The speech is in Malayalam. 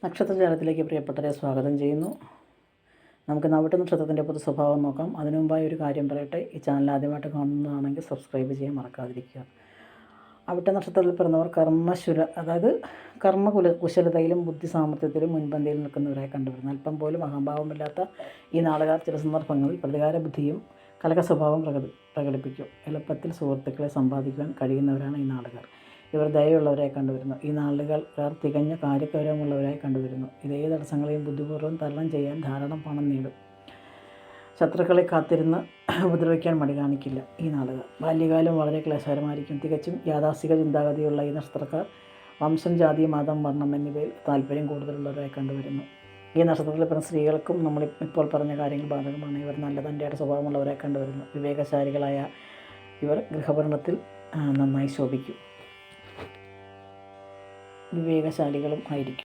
നക്ഷത്രജാലത്തിലേക്ക് പ്രിയപ്പെട്ടവരെ സ്വാഗതം ചെയ്യുന്നു. നമുക്ക് നവിട്ട നക്ഷത്രത്തിൻ്റെ പൊതു സ്വഭാവം നോക്കാം. അതിനു മുമ്പായി ഒരു കാര്യം പറയട്ടെ. ഈ ചാനൽ ആദ്യമായിട്ട് കാണുന്നതാണെങ്കിൽ സബ്സ്ക്രൈബ് ചെയ്യാൻ മറക്കാതിരിക്കുക. അവിട്ട നക്ഷത്രത്തിൽ പിറന്നവർ കുശലതയിലും ബുദ്ധി സാമർത്ഥ്യത്തിലും മുൻപന്തിയിൽ നിൽക്കുന്നവരായി കണ്ടുവരുന്നു. അല്പം പോലും അഹംഭാവമില്ലാത്ത ഈ നാളുകാർ ചില സന്ദർഭങ്ങളിൽ പ്രതികാര ബുദ്ധിയും കലക സ്വഭാവം പ്രകടിപ്പിക്കും. എളുപ്പത്തിൽ സുഹൃത്തുക്കളെ സമ്പാദിക്കുവാൻ കഴിയുന്നവരാണ് ഈ നാളുകാർ. ഇവർ ദയയുള്ളവരായി കണ്ടുവരുന്നു. ഈ നാളുകാർ തികഞ്ഞ കാര്യഗൗരവമുള്ളവരായി കണ്ടുവരുന്നു. ഇതേ തടസ്സങ്ങളെയും ബുദ്ധിപൂർവ്വം തരണം ചെയ്യാൻ ധാരാളം പണം നേടും. ശത്രുക്കളെ കാത്തിരുന്ന് ഉപദ്രവിക്കാൻ മടി കാണിക്കില്ല ഈ നാളുകാർ. ബാല്യകാലം വളരെ ക്ലേശകരമായിരിക്കും. തികച്ചും യാഥാസ്ഥിക ചിന്താഗതിയുള്ള ഈ നക്ഷത്രക്കാർ വംശം, ജാതി, മതം, വർണ്ണം എന്നിവയിൽ താല്പര്യം കൂടുതലുള്ളവരായി കണ്ടുവരുന്നു. ഈ നക്ഷത്രത്തിൽ പിറന്ന സ്ത്രീകൾക്കും നമ്മൾ ഇപ്പോൾ പറഞ്ഞ കാര്യങ്ങൾ ബാധകമാണ്. ഇവർ നല്ല തൻ്റെയുടെ സ്വഭാവമുള്ളവരായി കണ്ടുവരുന്നു. വിവേകശാലികളായ ഇവർ ഗൃഹഭരണത്തിൽ നന്നായി ശോഭിക്കും. വിവേകശാലികളും ആയിരിക്കും.